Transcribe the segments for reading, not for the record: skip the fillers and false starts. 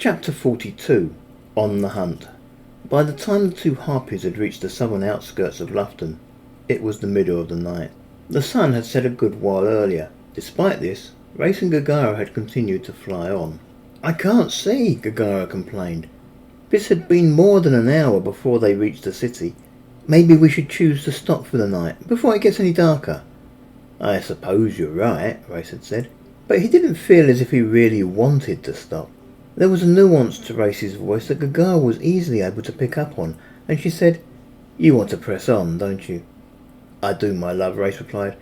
Chapter 42. On the Hunt. By the time the two harpies had reached the southern outskirts of Lufton, it was the middle of the night. The sun had set a good while earlier. Despite this, Reyes and Gaggara had continued to fly on. "I can't see," Gaggara complained. This had been more than an hour before they reached the city. "Maybe we should choose to stop for the night, before it gets any darker." "I suppose you're right," Reyes had said, but he didn't feel as if he really wanted to stop. There was a nuance to Reyes's voice that Gaggara was easily able to pick up on, and she said, "You want to press on, don't you?" "I do, my love," Reyes replied.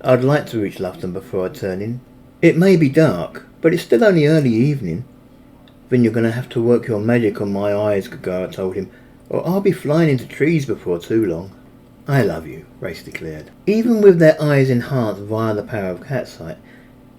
"I'd like to reach Lufton before I turn in. It may be dark, but it's still only early evening." "Then you're going to have to work your magic on my eyes," Gaggara told him, "or I'll be flying into trees before too long." "I love you," Reyes declared. Even with their eyes enhanced via the power of cat sight,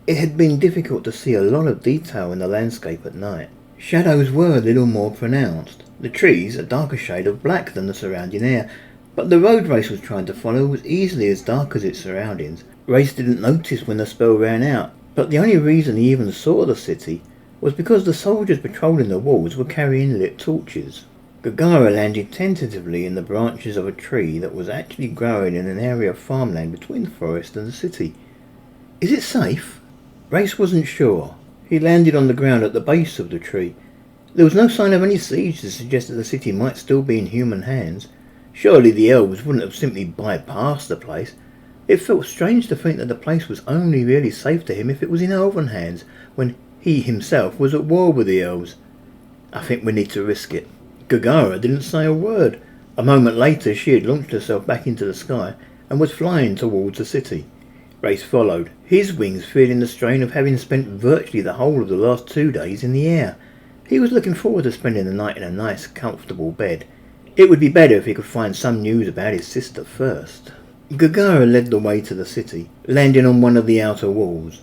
it had been difficult to see a lot of detail in the landscape at night. Shadows were a little more pronounced, the trees a darker shade of black than the surrounding air, but the road Reyes was trying to follow was easily as dark as its surroundings. Reyes didn't notice when the spell ran out, but the only reason he even saw the city was because the soldiers patrolling the walls were carrying lit torches. Gaggara landed tentatively in the branches of a tree that was actually growing in an area of farmland between the forest and the city. "Is it safe?" Reyes wasn't sure. He landed on the ground at the base of the tree. There was no sign of any siege to suggest that the city might still be in human hands. Surely the elves wouldn't have simply bypassed the place. It felt strange to think that the place was only really safe to him if it was in elven hands, when he himself was at war with the elves. "I think we need to risk it." Gaggara didn't say a word. A moment later she had launched herself back into the sky and was flying towards the city. Reyes followed, his wings feeling the strain of having spent virtually the whole of the last 2 days in the air. He was looking forward to spending the night in a nice, comfortable bed. It would be better if he could find some news about his sister first. Gaggara led the way to the city, landing on one of the outer walls.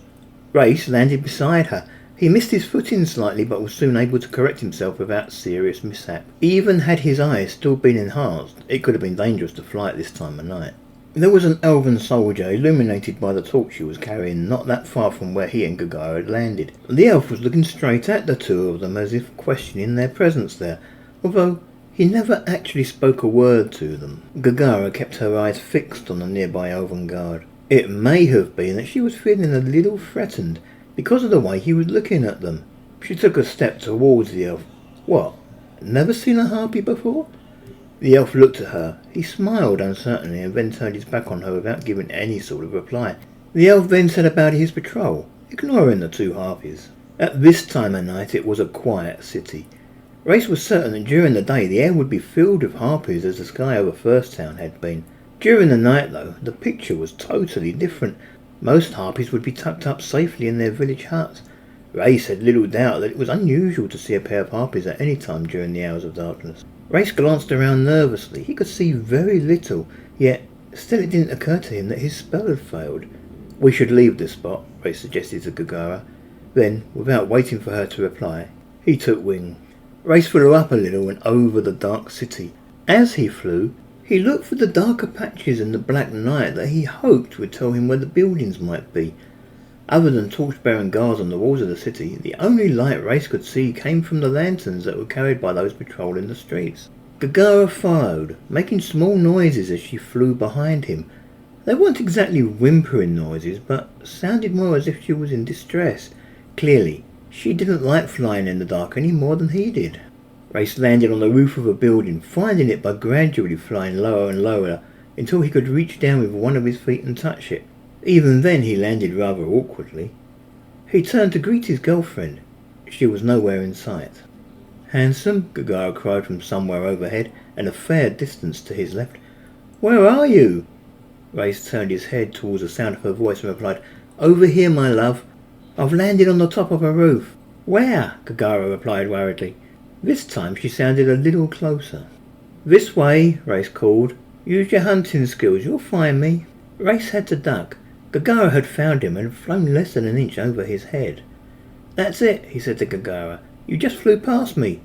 Reyes landed beside her. He missed his footing slightly, but was soon able to correct himself without serious mishap. Even had his eyes still been enhanced, it could have been dangerous to fly at this time of night. There was an elven soldier illuminated by the torch he was carrying not that far from where he and Gaggara had landed. The elf was looking straight at the two of them as if questioning their presence there, although he never actually spoke a word to them. Gaggara kept her eyes fixed on the nearby elven guard. It may have been that she was feeling a little threatened because of the way he was looking at them. She took a step towards the elf. "What? Never seen a harpy before?" The elf looked at her. He smiled uncertainly and then turned his back on her without giving any sort of reply. The elf then set about his patrol, ignoring the two harpies. At this time of night it was a quiet city. Reyes was certain that during the day the air would be filled with harpies as the sky over First Town had been. During the night, though, the picture was totally different. Most harpies would be tucked up safely in their village huts. Reyes had little doubt that it was unusual to see a pair of harpies at any time during the hours of darkness. Reyes glanced around nervously. He could see very little, yet still it didn't occur to him that his spell had failed. "We should leave this spot," Reyes suggested to Gaggara. Then, without waiting for her to reply, he took wing. Reyes flew up a little and over the dark city. As he flew, he looked for the darker patches in the black night that he hoped would tell him where the buildings might be. Other than torch-bearing guards on the walls of the city, the only light Reyes could see came from the lanterns that were carried by those patrolling the streets. Gaggara followed, making small noises as she flew behind him. They weren't exactly whimpering noises, but sounded more as if she was in distress. Clearly, she didn't like flying in the dark any more than he did. Reyes landed on the roof of a building, finding it by gradually flying lower and lower until he could reach down with one of his feet and touch it. Even then he landed rather awkwardly. He turned to greet his girlfriend. She was nowhere in sight. "Handsome," Gaggara cried from somewhere overhead and a fair distance to his left. "Where are you?" Reyes turned his head towards the sound of her voice and replied, "Over here, my love. I've landed on the top of a roof." "Where?" Gaggara replied worriedly. This time she sounded a little closer. "This way," Reyes called. "Use your hunting skills, you'll find me." Reyes had to duck. Gaggara had found him and had flown less than an inch over his head. "That's it," he said to Gaggara. "You just flew past me."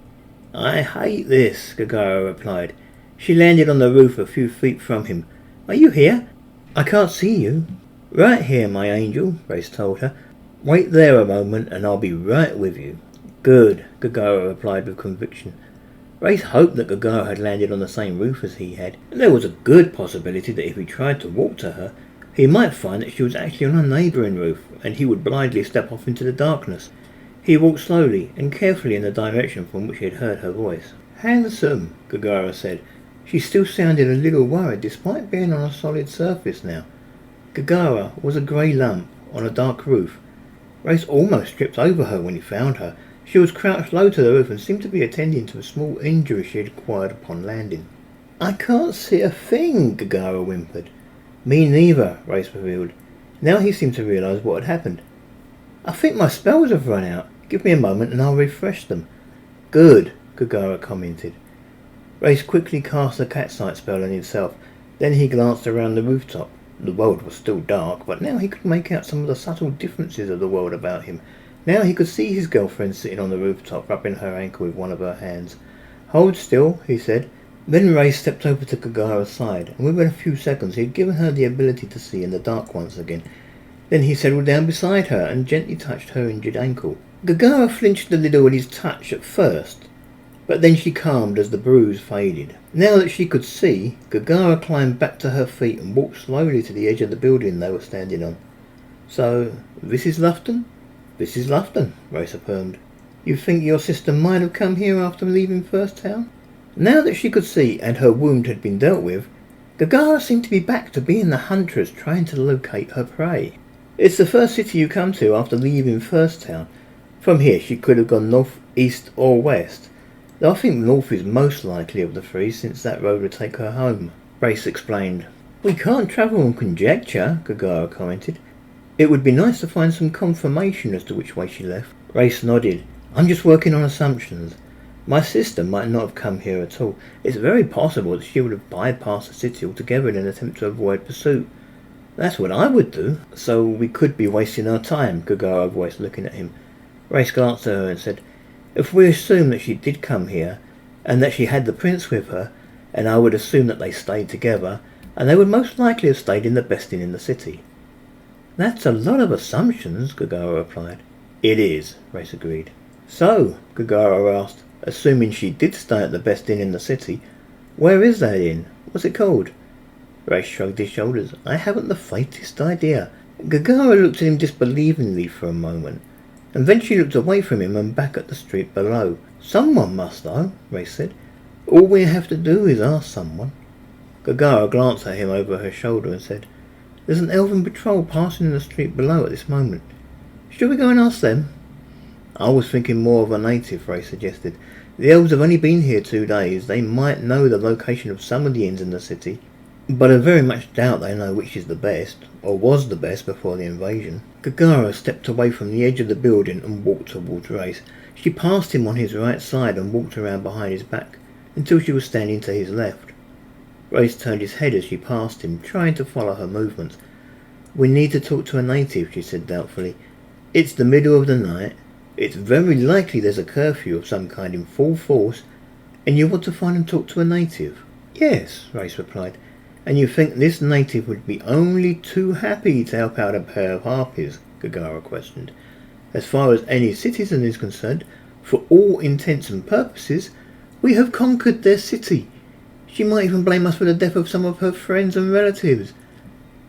"I hate this," Gaggara replied. She landed on the roof a few feet from him. "Are you here?" "I can't see you." "Right here, my angel," Reyes told her. "Wait there a moment and I'll be right with you." Good, Gaggara replied with conviction. Reyes hoped that Gaggara had landed on the same roof as he had, and there was a good possibility that if he tried to walk to her, he might find that she was actually on a neighbouring roof, and he would blindly step off into the darkness. He walked slowly and carefully in the direction from which he had heard her voice. Handsome, Gaggara said. She still sounded a little worried despite being on a solid surface now. Gaggara was a grey lump on a dark roof. Reyes almost tripped over her when he found her. She was crouched low to the roof and seemed to be attending to a small injury she had acquired upon landing. I can't see a thing, Gaggara whimpered. Me neither, Reyes revealed. Now he seemed to realise what had happened. I think my spells have run out. Give me a moment and I'll refresh them. Good, Gaggara commented. Reyes quickly cast a cat's-sight spell on himself. Then he glanced around the rooftop. The world was still dark, but now he could make out some of the subtle differences of the world about him. Now he could see his girlfriend sitting on the rooftop, rubbing her ankle with one of her hands. Hold still, he said. Then Reyes stepped over to Gaggara's side, and within a few seconds he had given her the ability to see in the dark once again. Then he settled down beside her and gently touched her injured ankle. Gaggara flinched a little at his touch at first, but then she calmed as the bruise faded. Now that she could see, Gaggara climbed back to her feet and walked slowly to the edge of the building they were standing on. So, this is Lufton? This is Lufton, Reyes affirmed. You think your sister might have come here after leaving First Town? Now that she could see and her wound had been dealt with, Gaggara seemed to be back to being the huntress trying to locate her prey. It's the first city you come to after leaving First Town. From here she could have gone north, east or west. Though I think north is most likely of the three, since that road would take her home, Reyes explained. We can't travel on conjecture, Gaggara commented. It would be nice to find some confirmation as to which way she left. Reyes nodded. I'm just working on assumptions. My sister might not have come here at all. It's very possible that she would have bypassed the city altogether in an attempt to avoid pursuit. That's what I would do. So we could be wasting our time, Gaggara voiced, looking at him. Reyes glanced at her and said, if we assume that she did come here, and that she had the prince with her, and I would assume that they stayed together, and they would most likely have stayed in the best inn in the city. That's a lot of assumptions, Gaggara replied. It is, Reyes agreed. So, Gaggara asked, assuming she did stay at the best inn in the city, where is that inn? What's it called? Reyes shrugged his shoulders. I haven't the faintest idea. Gaggara looked at him disbelievingly for a moment, and then she looked away from him and back at the street below. Someone must know, Reyes said. All we have to do is ask someone. Gaggara glanced at him over her shoulder and said, there's an elven patrol passing in the street below at this moment. Should we go and ask them? I was thinking more of a native, Reyes suggested. The elves have only been here 2 days. They might know the location of some of the inns in the city, but I very much doubt they know which is the best, or was the best before the invasion. Gaggara stepped away from the edge of the building and walked towards Reyes. She passed him on his right side and walked around behind his back until she was standing to his left. Reyes turned his head as she passed him, trying to follow her movements. We need to talk to a native, she said doubtfully. It's the middle of the night. It's very likely there's a curfew of some kind in full force, and you want to find and talk to a native? Yes, Reyes replied. And you think this native would be only too happy to help out a pair of harpies? Gaggara questioned. As far as any citizen is concerned, for all intents and purposes, we have conquered their city. She might even blame us for the death of some of her friends and relatives.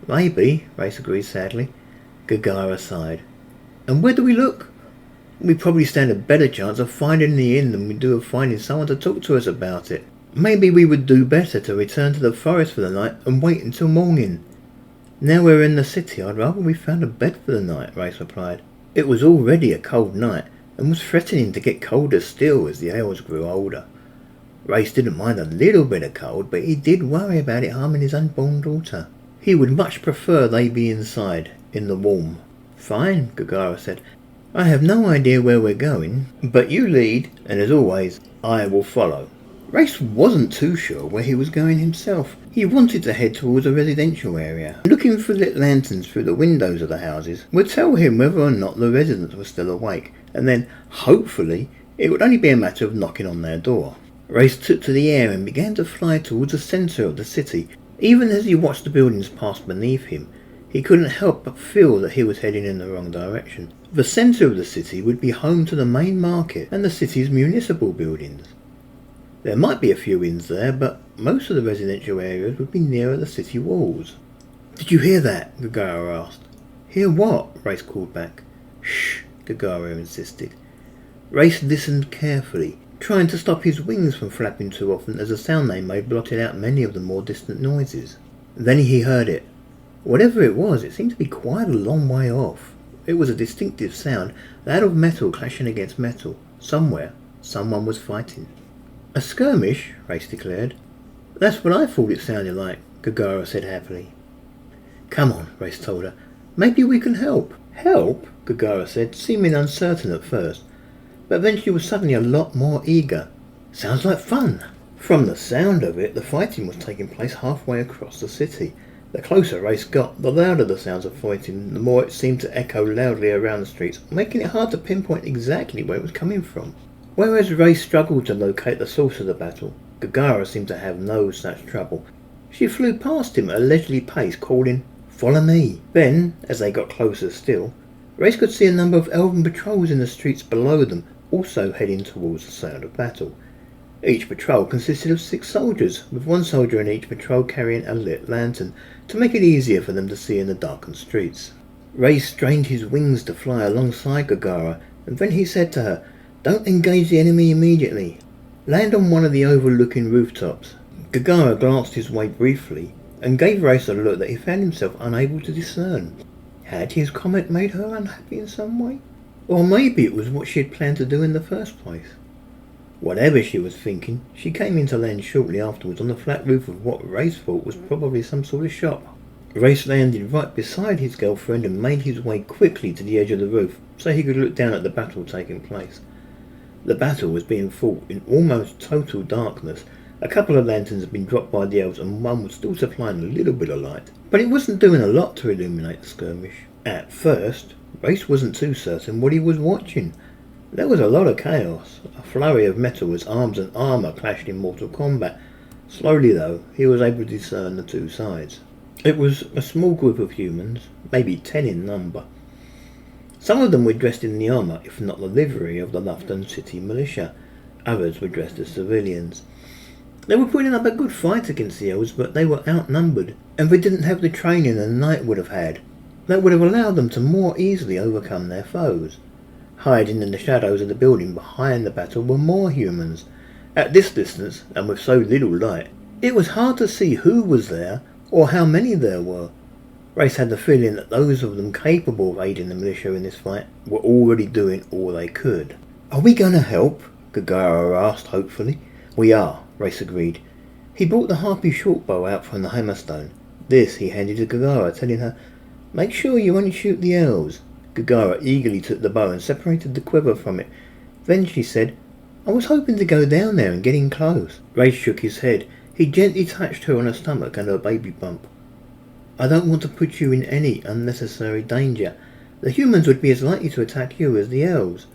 Maybe, Reyes agreed sadly. Gaggara sighed. And where do we look? We probably stand a better chance of finding the inn than we do of finding someone to talk to us about it. Maybe we would do better to return to the forest for the night and wait until morning. Now we're in the city, I'd rather we found a bed for the night, Reyes replied. It was already a cold night, and was threatening to get colder still as the hours grew older. Reyes didn't mind a little bit of cold, but he did worry about it harming his unborn daughter. He would much prefer they be inside, in the warm. Fine, Gaggara said. I have no idea where we're going, but you lead, and as always, I will follow. Reyes wasn't too sure where he was going himself. He wanted to head towards a residential area. Looking for lit lanterns through the windows of the houses would tell him whether or not the residents were still awake, and then, hopefully, it would only be a matter of knocking on their door. Reyes took to the air and began to fly towards the centre of the city. Even as he watched the buildings pass beneath him, He couldn't help but feel that he was heading in the wrong direction. The centre of the city would be home to the main market and the city's municipal buildings. There might be a few inns there, but most of the residential areas would be nearer the city walls. "Did you hear that?" Gaggara asked. "Hear what?" Reyes called back. "Shh," Gaggara insisted. Reyes listened carefully, trying to stop his wings from flapping too often as the sound they made blotted out many of the more distant noises. Then he heard it. Whatever it was, it seemed to be quite a long way off. It was a distinctive sound, that of metal clashing against metal. Somewhere, someone was fighting. "A skirmish," Reyes declared. "That's what I thought it sounded like," Gaggara said happily. "Come on," Reyes told her. "Maybe we can help." "Help?" Gaggara said, seeming uncertain at first. But then she was suddenly a lot more eager. "Sounds like fun." From the sound of it, the fighting was taking place halfway across the city. The closer Reyes got, the louder the sounds of fighting, the more it seemed to echo loudly around the streets, making it hard to pinpoint exactly where it was coming from. Whereas Reyes struggled to locate the source of the battle, Gaggara seemed to have no such trouble. She flew past him at a leisurely pace, calling, "Follow me." Then, as they got closer still, Reyes could see a number of elven patrols in the streets below them, also heading towards the sound of battle. Each patrol consisted of 6 soldiers, with 1 soldier in each patrol carrying a lit lantern, to make it easier for them to see in the darkened streets. Reyes strained his wings to fly alongside Gaggara, and then he said to her, "Don't engage the enemy immediately. Land on one of the overlooking rooftops." Gaggara glanced his way briefly, and gave Reyes a look that he found himself unable to discern. Had his comment made her unhappy in some way? Or maybe it was what she had planned to do in the first place. Whatever she was thinking, she came in to land shortly afterwards on the flat roof of what Reyes thought was probably some sort of shop. Reyes landed right beside his girlfriend and made his way quickly to the edge of the roof so he could look down at the battle taking place. The battle was being fought in almost total darkness. A couple of lanterns had been dropped by the elves and one was still supplying a little bit of light, but it wasn't doing a lot to illuminate the skirmish. At first, Reyes wasn't too certain what he was watching. There was a lot of chaos, a flurry of metal as arms and armour clashed in mortal combat. Slowly though, he was able to discern the 2 sides. It was a small group of humans, maybe 10 in number. Some of them were dressed in the armour, if not the livery, of the Lufton city militia. Others were dressed as civilians. They were putting up a good fight against the elves, but they were outnumbered, and they didn't have the training a knight would have had. That would have allowed them to more easily overcome their foes. Hiding in the shadows of the building behind the battle were more humans. At this distance, and with so little light, it was hard to see who was there, or how many there were. Reyes had the feeling that those of them capable of aiding the militia in this fight were already doing all they could. "Are we going to help?" Gaggara asked hopefully. "We are," Reyes agreed. He brought the harpy shortbow out from the hammerstone. This he handed to Gaggara, telling her, "Make sure you only shoot the elves." Gaggara eagerly took the bow and separated the quiver from it. Then she said, "I was hoping to go down there and get in close." Reyes shook his head. He gently touched her on her stomach and her baby bump. "I don't want to put you in any unnecessary danger. The humans would be as likely to attack you as the elves.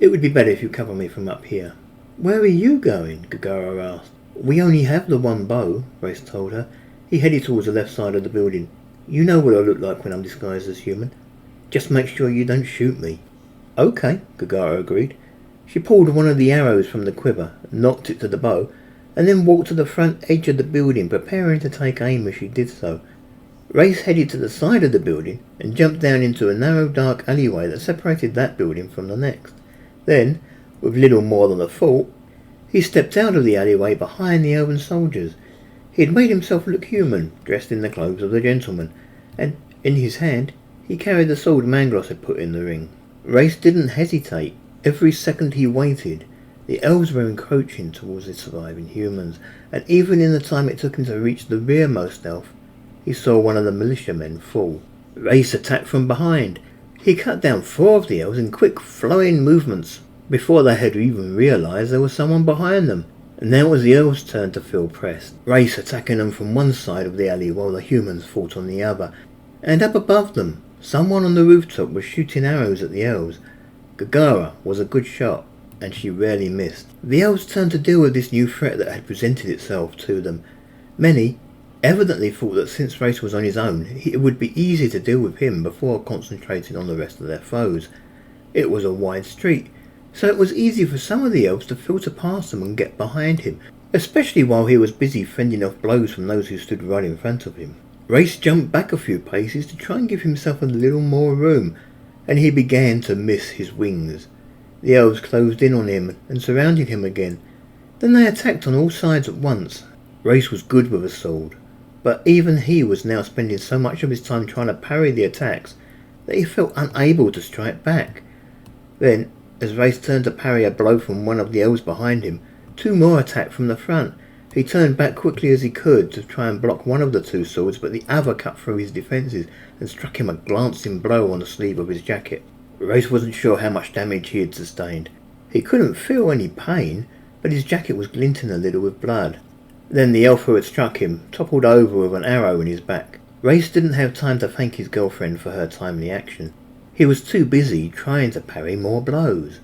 It would be better if you cover me from up here." "Where are you going?" Gaggara asked. "We only have the 1 bow," Reyes told her. He headed towards the left side of the building. "You know what I look like when I'm disguised as human. Just make sure you don't shoot me." "Okay," Gaggara agreed. She pulled one of the arrows from the quiver, knocked it to the bow, and then walked to the front edge of the building, preparing to take aim as she did so. Reyes headed to the side of the building and jumped down into a narrow dark alleyway that separated that building from the next. Then, with little more than a thought, he stepped out of the alleyway behind the elven soldiers. He had made himself look human, dressed in the clothes of the gentleman, and in his hand he carried the sword Mangloss had put in the ring. Reyes didn't hesitate. Every second he waited, the elves were encroaching towards the surviving humans, and even in the time it took him to reach the rearmost elf, he saw one of the militiamen fall. Reyes attacked from behind. He cut down 4 of the elves in quick, flowing movements before they had even realised there was someone behind them. And now it was the elves' turn to feel pressed. Reyes attacking them from one side of the alley while the humans fought on the other. And up above them, someone on the rooftop was shooting arrows at the elves. Gaggara was a good shot, and she rarely missed. The elves turned to deal with this new threat that had presented itself to them. Many, evidently thought that since Reyes was on his own, it would be easy to deal with him before concentrating on the rest of their foes. It was a wide street, so it was easy for some of the elves to filter past them and get behind him, especially while he was busy fending off blows from those who stood right in front of him. Reyes jumped back a few paces to try and give himself a little more room, and he began to miss his wings. The elves closed in on him and surrounded him again. Then they attacked on all sides at once. Reyes was good with a sword, but even he was now spending so much of his time trying to parry the attacks that he felt unable to strike back. Then, as Reyes turned to parry a blow from one of the elves behind him, two more attacked from the front. He turned back quickly as he could to try and block one of the two swords, but the other cut through his defences and struck him a glancing blow on the sleeve of his jacket. Reyes wasn't sure how much damage he had sustained. He couldn't feel any pain, but his jacket was glinting a little with blood. Then the elf who had struck him toppled over with an arrow in his back. Reyes didn't have time to thank his girlfriend for her timely action. He was too busy trying to parry more blows.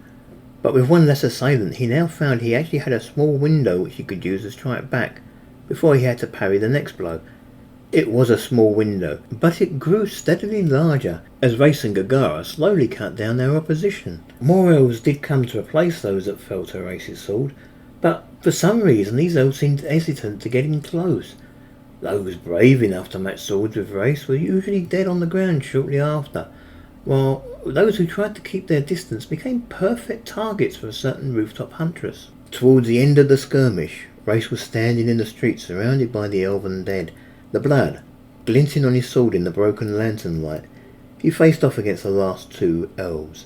But with one less assailant, he now found he actually had a small window which he could use to strike back, before he had to parry the next blow. It was a small window, but it grew steadily larger as Reyes and Gaggara slowly cut down their opposition. More elves did come to replace those that fell to Reyes' sword, but for some reason these elves seemed hesitant to get in close. Those brave enough to match swords with Reyes were usually dead on the ground shortly after, while those who tried to keep their distance became perfect targets for a certain rooftop huntress. Towards the end of the skirmish, Reyes was standing in the street surrounded by the elven dead, the blood glinting on his sword in the broken lantern light. He faced off against the last two elves.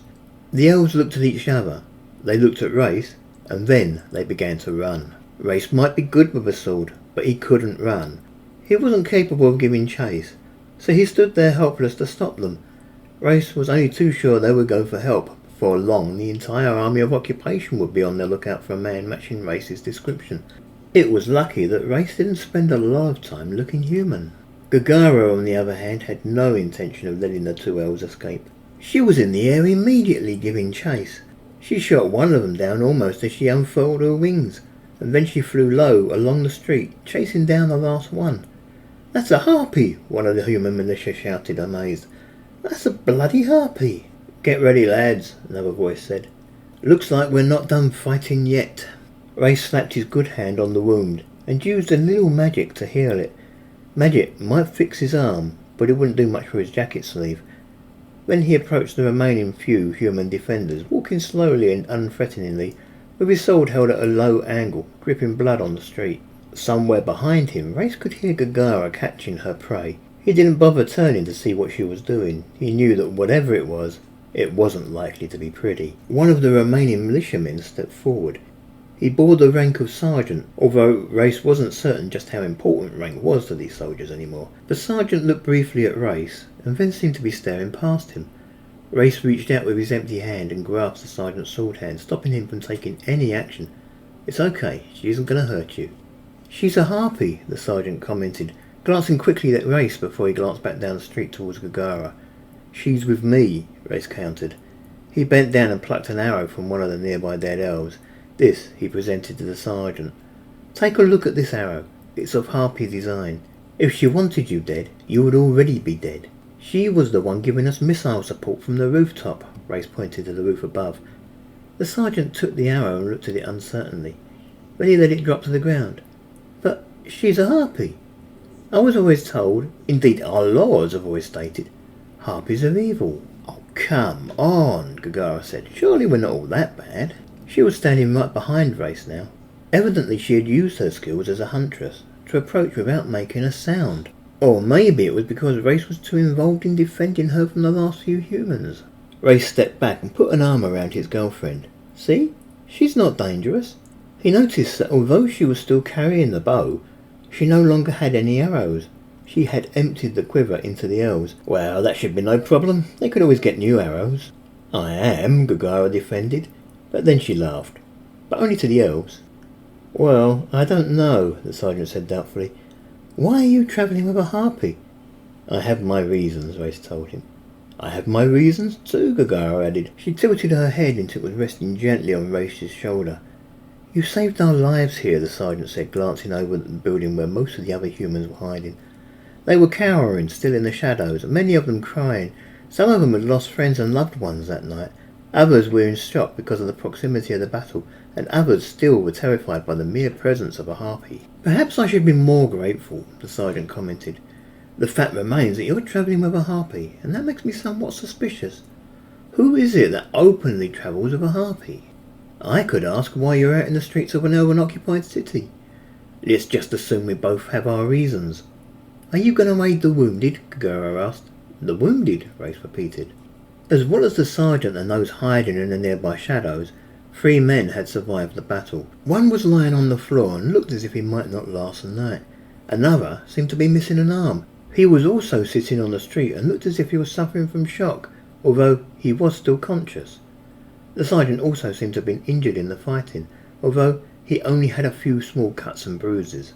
The elves looked at each other, they looked at Reyes, and then they began to run. Reyes might be good with a sword, but he couldn't run. He wasn't capable of giving chase, so he stood there helpless to stop them. Reyes was only too sure they would go for help. Before long, the entire army of occupation would be on their lookout for a man matching Reyes' description. It was lucky that Reyes didn't spend a lot of time looking human. Gaggara, on the other hand, had no intention of letting the two elves escape. She was in the air immediately, giving chase. She shot one of them down almost as she unfurled her wings, and then she flew low along the street, chasing down the last one. "That's a harpy!" one of the human militia shouted, amazed. "That's a bloody harpy!" "Get ready, lads," another voice said. "Looks like we're not done fighting yet." Reyes slapped his good hand on the wound and used a little magic to heal it. Magic might fix his arm, but it wouldn't do much for his jacket sleeve. Then he approached the remaining few human defenders, walking slowly and unthreateningly, with his sword held at a low angle, dripping blood on the street. Somewhere behind him, Reyes could hear Gaggara catching her prey. He didn't bother turning to see what she was doing. He knew that whatever it wasn't likely to be pretty. One of the remaining militiamen stepped forward. He bore the rank of sergeant, although Reyes wasn't certain just how important rank was to these soldiers anymore. The sergeant looked briefly at Reyes, and then seemed to be staring past him. Reyes reached out with his empty hand and grasped the sergeant's sword hand, stopping him from taking any action. "It's okay, she isn't going to hurt you." "She's a harpy," the sergeant commented, glancing quickly at Reyes before he glanced back down the street towards Gaggara. "She's with me," Reyes countered. He bent down and plucked an arrow from one of the nearby dead elves. This he presented to the sergeant. "Take a look at this arrow. It's of harpy design. If she wanted you dead, you would already be dead. She was the one giving us missile support from the rooftop." Reyes pointed to the roof above. The sergeant took the arrow and looked at it uncertainly. Then he let it drop to the ground. "But she's a harpy. I was always told, indeed our laws have always stated, harpies are evil." "Oh, come on," Gaggara said. "Surely we're not all that bad." She was standing right behind Reyes now. Evidently she had used her skills as a huntress to approach without making a sound. Or maybe it was because Reyes was too involved in defending her from the last few humans. Reyes stepped back and put an arm around his girlfriend. "See? She's not dangerous." He noticed that although she was still carrying the bow, she no longer had any arrows. She had emptied the quiver into the elves. "Well, that should be no problem. They could always get new arrows." "I am," Gaggara defended. But then she laughed. "But only to the elves." "Well, I don't know," the sergeant said doubtfully. "Why are you travelling with a harpy?" "I have my reasons," Reyes told him. "I have my reasons too," Gaggara added. She tilted her head until it was resting gently on Reyes' shoulder. "You saved our lives here," the sergeant said, glancing over at the building where most of the other humans were hiding. They were cowering, still in the shadows, many of them crying. Some of them had lost friends and loved ones that night. Others were in shock because of the proximity of the battle, and others still were terrified by the mere presence of a harpy. "Perhaps I should be more grateful," the sergeant commented. "The fact remains that you're travelling with a harpy, and that makes me somewhat suspicious. Who is it that openly travels with a harpy? I could ask why you're out in the streets of an unoccupied city. Let's just assume we both have our reasons." "Are you going to aid the wounded?" Gaggara asked. "The wounded?" Reyes repeated. As well as the sergeant and those hiding in the nearby shadows, 3 men had survived the battle. One was lying on the floor and looked as if he might not last the night. Another seemed to be missing an arm. He was also sitting on the street and looked as if he was suffering from shock, although he was still conscious. The sergeant also seemed to have been injured in the fighting, although he only had a few small cuts and bruises.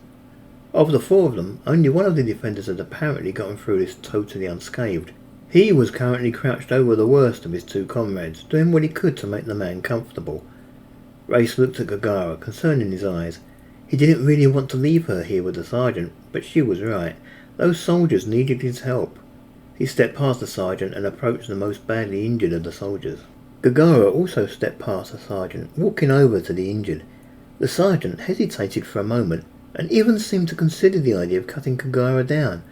Of the 4 of them, only one of the defenders had apparently gotten through this totally unscathed. He was currently crouched over the worst of his 2 comrades, doing what he could to make the man comfortable. Reyes looked at Gaggara, concern in his eyes. He didn't really want to leave her here with the sergeant, but she was right. Those soldiers needed his help. He stepped past the sergeant and approached the most badly injured of the soldiers. Gaggara also stepped past the sergeant, walking over to the injured. The sergeant hesitated for a moment, and even seemed to consider the idea of cutting Gaggara down,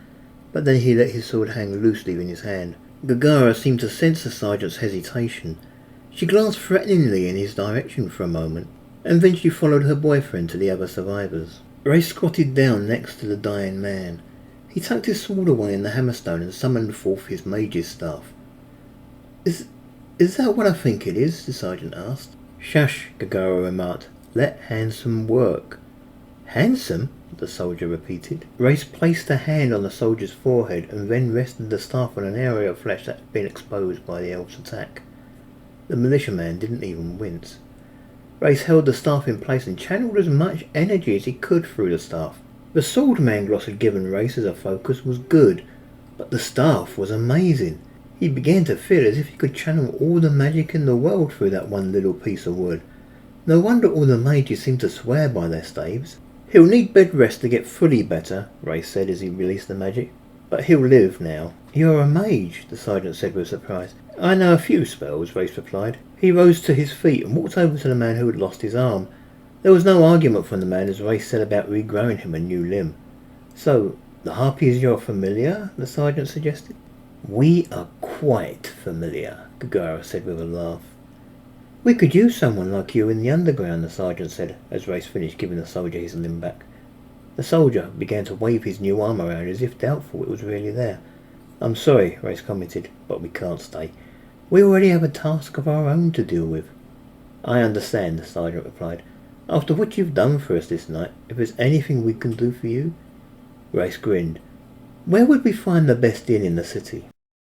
but then he let his sword hang loosely in his hand. Gaggara seemed to sense the sergeant's hesitation. She glanced threateningly in his direction for a moment, and then she followed her boyfriend to the other survivors. Reyes squatted down next to the dying man. He tucked his sword away in the hammerstone and summoned forth his mage's staff. Is that what I think it is?" the sergeant asked. "Shush," Gaggara remarked. "Let Handsome work." "Handsome?" the soldier repeated. Reyes placed a hand on the soldier's forehead and then rested the staff on an area of flesh that had been exposed by the elf's attack. The militiaman didn't even wince. Reyes held the staff in place and channeled as much energy as he could through the staff. The sword Mangloss had given Reyes as a focus was good, but the staff was amazing. He began to feel as if he could channel all the magic in the world through that one little piece of wood. No wonder all the mages seemed to swear by their staves. "He'll need bed rest to get fully better," Reyes said as he released the magic. "But he'll live now." "You're a mage," the sergeant said with surprise. "I know a few spells," Reyes replied. He rose to his feet and walked over to the man who had lost his arm. There was no argument from the man as Reyes set about regrowing him a new limb. "So, the harpy is your familiar?" the sergeant suggested. "We are quite familiar," Gaggara said with a laugh. "We could use someone like you in the underground," the sergeant said, as Reyes finished giving the soldier his limb back. The soldier began to wave his new arm around as if doubtful it was really there. "I'm sorry," Reyes commented, "but we can't stay. We already have a task of our own to deal with." "I understand," the sergeant replied. "After what you've done for us this night, if there's anything we can do for you..." Reyes grinned. "Where would we find the best inn in the city?"